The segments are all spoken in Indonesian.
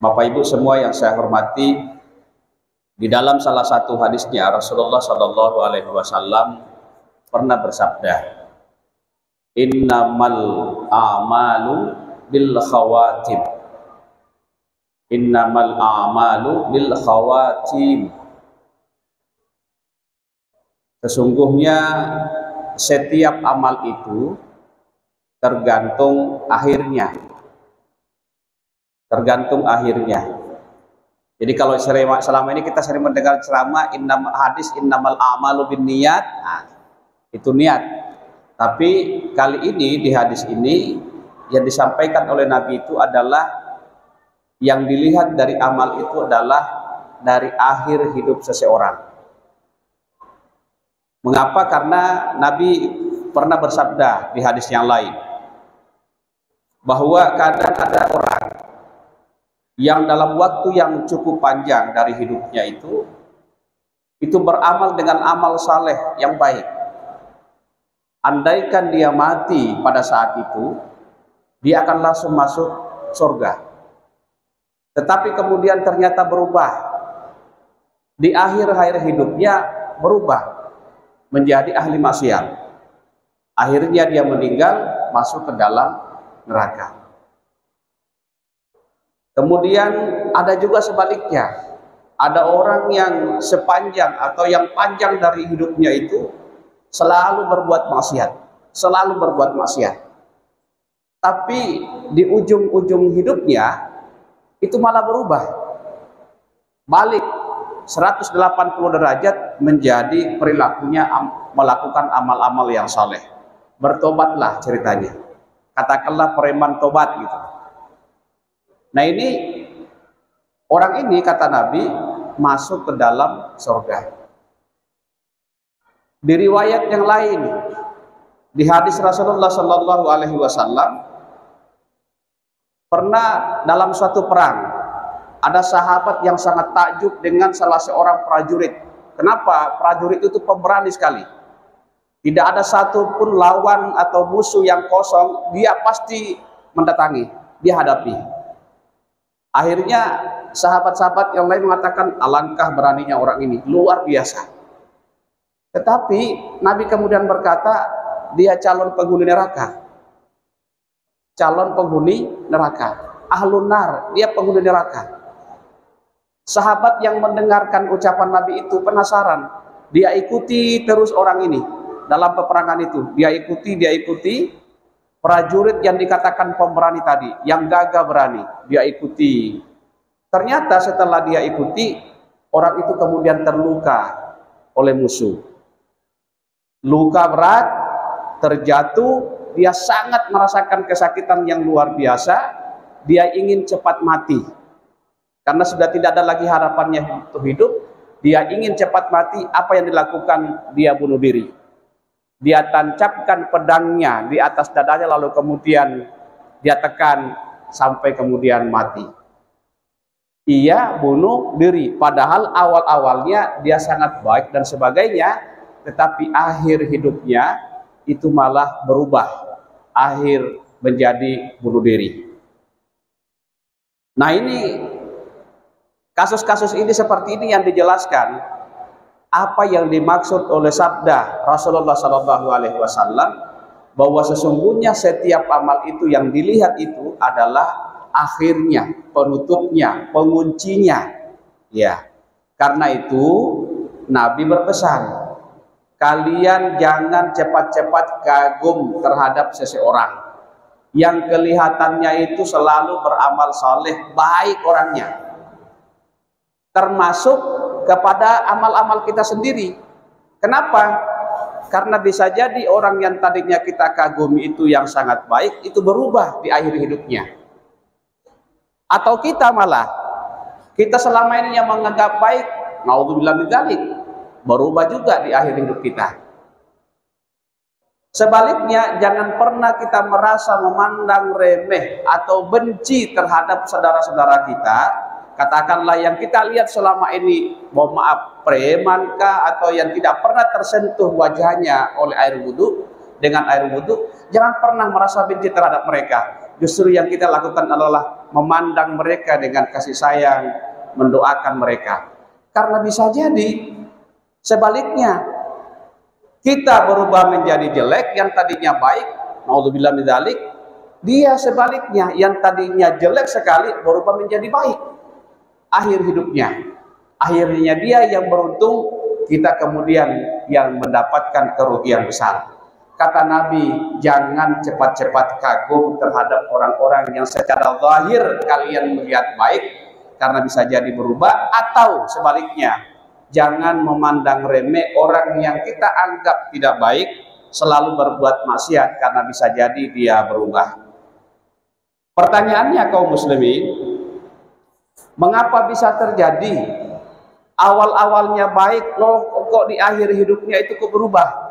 Bapak Ibu semua yang saya hormati, di dalam salah satu hadisnya Rasulullah Shallallahu Alaihi Wasallam pernah bersabda, Innamal a'malu bil khawatim. Innamal a'malu bil khawatim. Sesungguhnya setiap amal itu tergantung akhirnya. Tergantung akhirnya. Jadi kalau selama ini kita sering mendengar ceramah innamal a'malu binniyat, nah, itu niat. Tapi kali ini di hadis ini yang disampaikan oleh Nabi itu adalah yang dilihat dari amal itu adalah dari akhir hidup seseorang. Mengapa? Karena Nabi pernah bersabda di hadis yang lain bahwa kadang ada orang yang dalam waktu yang cukup panjang dari hidupnya itu beramal dengan amal saleh yang baik. Andaikan dia mati pada saat itu, dia akan langsung masuk surga. Tetapi kemudian ternyata berubah. Di akhir hidupnya berubah menjadi ahli maksiat. Akhirnya dia meninggal masuk ke dalam neraka. Kemudian ada juga sebaliknya. Ada orang yang sepanjang atau yang panjang dari hidupnya itu selalu berbuat maksiat, selalu berbuat maksiat. Tapi di ujung-ujung hidupnya itu malah berubah. Balik 180 derajat menjadi perilakunya melakukan amal-amal yang saleh. Bertobatlah ceritanya. Katakanlah preman tobat gitu. Nah ini orang ini kata Nabi masuk ke dalam surga. Di riwayat yang lain, di hadis Rasulullah Shallallahu Alaihi Wasallam pernah dalam suatu perang ada sahabat yang sangat takjub dengan salah seorang prajurit. Kenapa? Prajurit itu pemberani sekali. Tidak ada satupun lawan atau musuh yang kosong, dia pasti mendatangi, dia hadapi. Akhirnya sahabat-sahabat yang lain mengatakan alangkah beraninya orang ini, luar biasa. Tetapi Nabi kemudian berkata dia calon penghuni neraka. Calon penghuni neraka. Ahlun nar, dia penghuni neraka. Sahabat yang mendengarkan ucapan Nabi itu penasaran. Dia ikuti terus orang ini dalam peperangan itu. Dia ikuti prajurit yang dikatakan pemberani tadi, yang gagah berani, dia ikuti. Ternyata setelah dia ikuti, orang itu kemudian terluka oleh musuh. Luka berat, terjatuh, dia sangat merasakan kesakitan yang luar biasa. Dia ingin cepat mati. Karena sudah tidak ada lagi harapannya untuk hidup, dia ingin cepat mati. Apa yang dilakukan? Dia bunuh diri. Dia tancapkan pedangnya di atas dadanya, lalu kemudian dia tekan sampai kemudian mati. Ia bunuh diri, padahal awal-awalnya dia sangat baik dan sebagainya, tetapi akhir hidupnya itu malah berubah, akhir menjadi bunuh diri. Nah ini kasus-kasus ini seperti ini yang dijelaskan apa yang dimaksud oleh sabda Rasulullah Shallallahu Alaihi Wasallam bahwa sesungguhnya setiap amal itu yang dilihat itu adalah akhirnya, penutupnya, penguncinya. Ya, karena itu Nabi berpesan, kalian jangan cepat-cepat kagum terhadap seseorang yang kelihatannya itu selalu beramal saleh, baik orangnya, termasuk kepada amal-amal kita sendiri. Kenapa? Karena bisa jadi orang yang tadinya kita kagumi itu yang sangat baik, itu berubah di akhir hidupnya. Atau kita malah, kita selama ini yang menganggap baik, naudzubillah min dzalik, berubah juga di akhir hidup kita. Sebaliknya, jangan pernah kita merasa memandang remeh atau benci terhadap saudara-saudara kita. Katakanlah yang kita lihat selama ini, mohon maaf, preman kah, atau yang tidak pernah tersentuh wajahnya oleh air wudhu, dengan air wudhu, jangan pernah merasa benci terhadap mereka. Justru yang kita lakukan adalah memandang mereka dengan kasih sayang, mendoakan mereka. Karena bisa jadi sebaliknya, kita berubah menjadi jelek, yang tadinya baik, naudzubillah min dzalik, dia sebaliknya, yang tadinya jelek sekali berubah menjadi baik akhir hidupnya. Akhirnya dia yang beruntung, kita kemudian yang mendapatkan kerugian besar. Kata Nabi, jangan cepat-cepat kagum terhadap orang-orang yang secara zahir kalian melihat baik, karena bisa jadi berubah. Atau sebaliknya, jangan memandang remeh orang yang kita anggap tidak baik, selalu berbuat maksiat, karena bisa jadi dia berubah. Pertanyaannya kaum muslimin, mengapa bisa terjadi awal-awalnya baik, loh kok di akhir hidupnya itu kok berubah?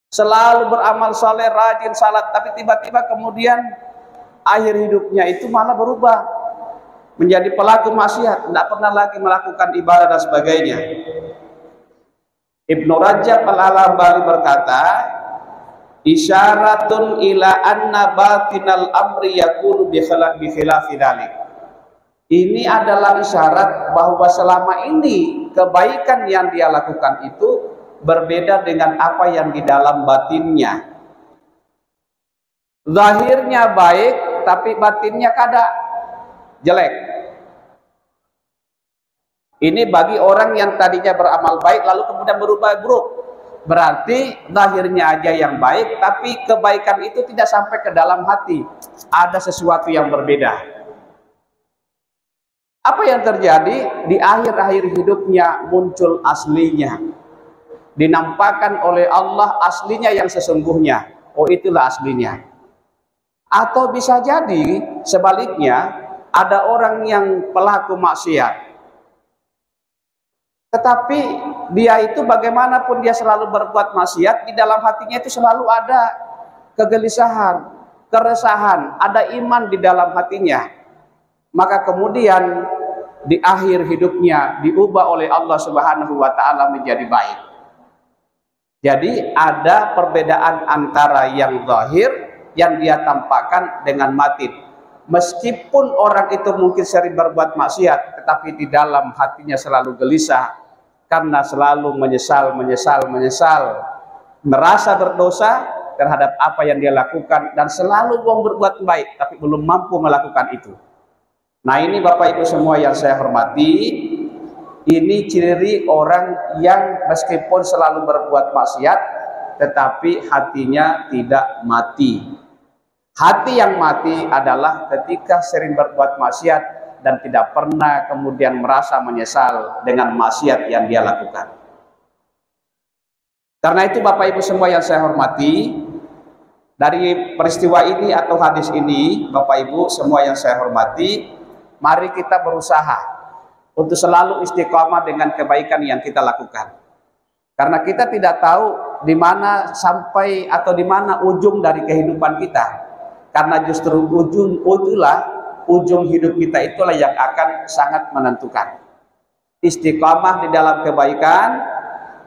Selalu beramal saleh, rajin salat, tapi tiba-tiba kemudian akhir hidupnya itu malah berubah menjadi pelaku maksiat, tidak pernah lagi melakukan ibadah dan sebagainya. Ibnu Rajab Al-Hambali berkata, isyaratun ila anna batinal amri yakunu bi khilafi dzalik. Ini adalah isyarat bahwa selama ini kebaikan yang dia lakukan itu berbeda dengan apa yang di dalam batinnya. Zahirnya baik, tapi batinnya kada jelek. Ini bagi orang yang tadinya beramal baik lalu kemudian berubah buruk. Berarti zahirnya aja yang baik, tapi kebaikan itu tidak sampai ke dalam hati. Ada sesuatu yang berbeda. Apa yang terjadi? Di akhir-akhir hidupnya muncul aslinya. Dinampakkan oleh Allah aslinya yang sesungguhnya. Oh, itulah aslinya. Atau bisa jadi sebaliknya, ada orang yang pelaku maksiat, tetapi dia itu bagaimanapun dia selalu berbuat maksiat, di dalam hatinya itu selalu ada kegelisahan, keresahan, ada iman di dalam hatinya. Maka kemudian di akhir hidupnya diubah oleh Allah Subhanahu wa taala menjadi baik. Jadi ada perbedaan antara yang zahir yang dia tampakkan dengan batin. Meskipun orang itu mungkin sering berbuat maksiat, tetapi di dalam hatinya selalu gelisah karena selalu menyesal, merasa berdosa terhadap apa yang dia lakukan, dan selalu mau berbuat baik tapi belum mampu melakukan itu. Nah, ini Bapak Ibu semua yang saya hormati, ini ciri orang yang meskipun selalu berbuat maksiat, tetapi hatinya tidak mati. Hati yang mati adalah ketika sering berbuat maksiat dan tidak pernah kemudian merasa menyesal dengan maksiat yang dia lakukan. Karena itu Bapak Ibu semua yang saya hormati, dari peristiwa ini atau hadis ini, Bapak Ibu semua yang saya hormati, mari kita berusaha untuk selalu istiqamah dengan kebaikan yang kita lakukan. Karena kita tidak tahu di mana sampai atau di mana ujung dari kehidupan kita. Karena justru ujung hidup kita itulah yang akan sangat menentukan. Istiqamah di dalam kebaikan,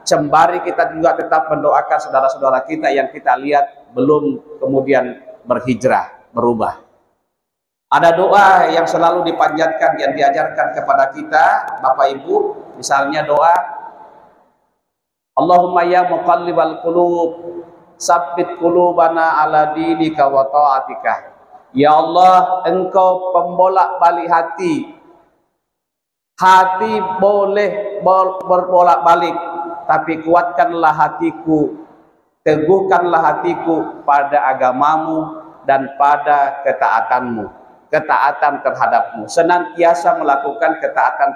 sembari kita juga tetap mendoakan saudara-saudara kita yang kita lihat belum kemudian berhijrah, berubah. Ada doa yang selalu dipanjatkan, yang diajarkan kepada kita, Bapak Ibu, misalnya doa Allahumma ya muqallibal qulub, sabbit qulubana ala dinika wa ta'atika. Ya Allah, Engkau pembolak-balik hati. Hati boleh berbolak-balik, tapi kuatkanlah hatiku, teguhkanlah hatiku pada agamamu dan pada ketaatanmu. Ketaatan terhadapmu, senantiasa melakukan ketaatan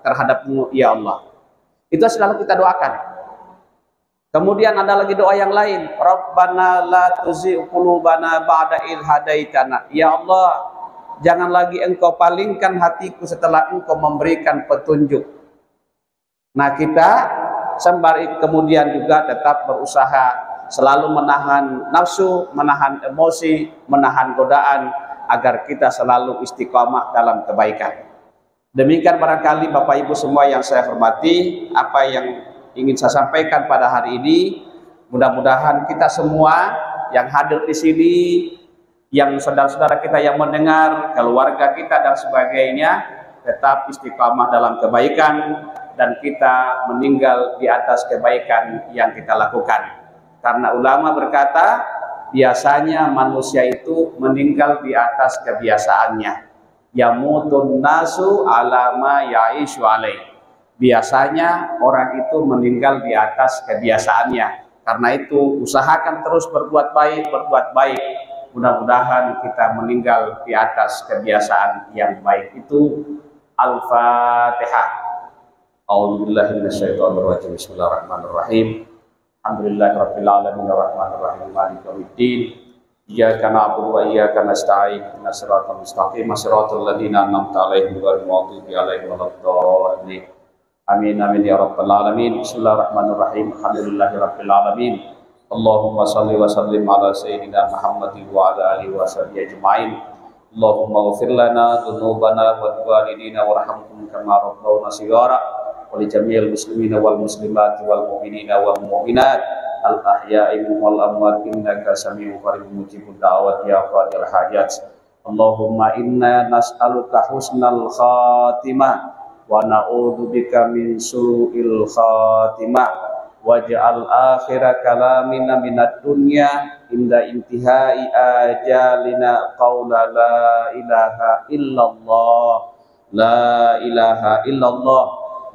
terhadapmu ya Allah. Itu selalu kita doakan. Kemudian ada lagi doa yang lain, Rabbana la tuzigh qulubana ba'da idh hadaitana. Ya Allah, jangan lagi Engkau palingkan hatiku setelah Engkau memberikan petunjuk. Nah, kita sembari kemudian juga tetap berusaha selalu menahan nafsu, menahan emosi, menahan godaan, agar kita selalu istiqamah dalam kebaikan. Demikian barangkali Bapak Ibu semua yang saya hormati, apa yang ingin saya sampaikan pada hari ini. Mudah-mudahan kita semua yang hadir di sini, yang saudara-saudara kita yang mendengar, keluarga kita dan sebagainya, tetap istiqamah dalam kebaikan dan kita meninggal di atas kebaikan yang kita lakukan. Karena ulama berkata, biasanya manusia itu meninggal di atas kebiasaannya. Yamutun nasu ala ma ya'ishu alaih. Biasanya orang itu meninggal di atas kebiasaannya. Karena itu usahakan terus berbuat baik, berbuat baik. Mudah-mudahan kita meninggal di atas kebiasaan yang baik itu. Al-Fatihah. A'udzubillahi minasyaitonir rajim. Bismillahirrahmanirrahim. Alhamdulillahirabbil alamin arrahmanir rahim maliki yaumiddin. Iyyaka na'budu wa iyyaka nasta'in. Ihdinas siratal mustaqim, siratal ladzina an'amta 'alaihim ghairil maghdubi 'alaihim waladdallin. Amin amin ya rabbal alamin. Bismillahirrahmanirrahim. Alhamdulillahirabbil alamin. Allahumma shalli wa sallim ala sayyidina Muhammadin wa ala alihi wa sahbihi ajma'in. Allahumma ighfir lana dzunubana wa walidina warhamhum kama rabbawna shighara wa li jami'il muslimina wal muslimati wal mu'minina wal mu'minat al ahya'i wal amwat innaka sami'un qaribun mujibud da'wat ya qadil hajat. Allahumma inna nas'aluka husnal khatimah wa na'udzubika min su'il khatimah waj'al akhira kalamina minad dunya inda intihai ajalina qawla la ilaha illallah la ilaha illallah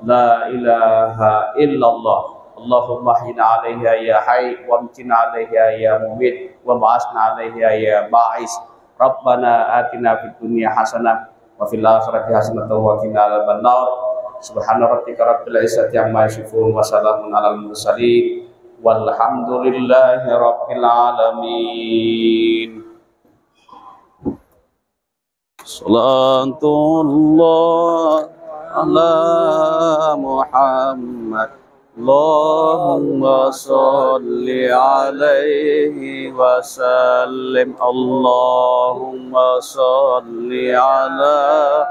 la ilaha illallah. Allahumma hina 'alaiha ya hayy wa amtina 'alaiha ya mumit wa ba'asna 'alaiha ya ba'is. Rabbana atina fid dunya hasanah wa fil akhirati hasanatan wa qina adzabannar. Subhana rabbika rabbil izzati amma yasifun wa salamun alal mursalin walhamdulillahi rabbil alamin. Salatullah ala Muhammad. Allahumma salli alaihi wa sallim. Allahumma salli ala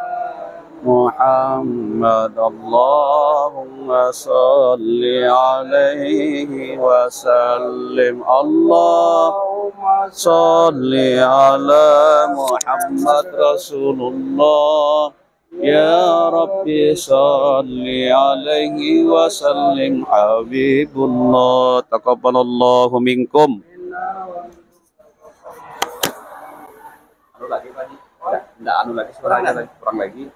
Muhammad. Allahumma salli alaihi wa sallim. Allahumma salli ala Muhammad Rasulullah. Ya Rabbi salli alaihi wa sallim Habibullah. Taqabbalallahu minkum. Anu lagi Pak. Enggak anu lagi suaranya lagi kurang lagi.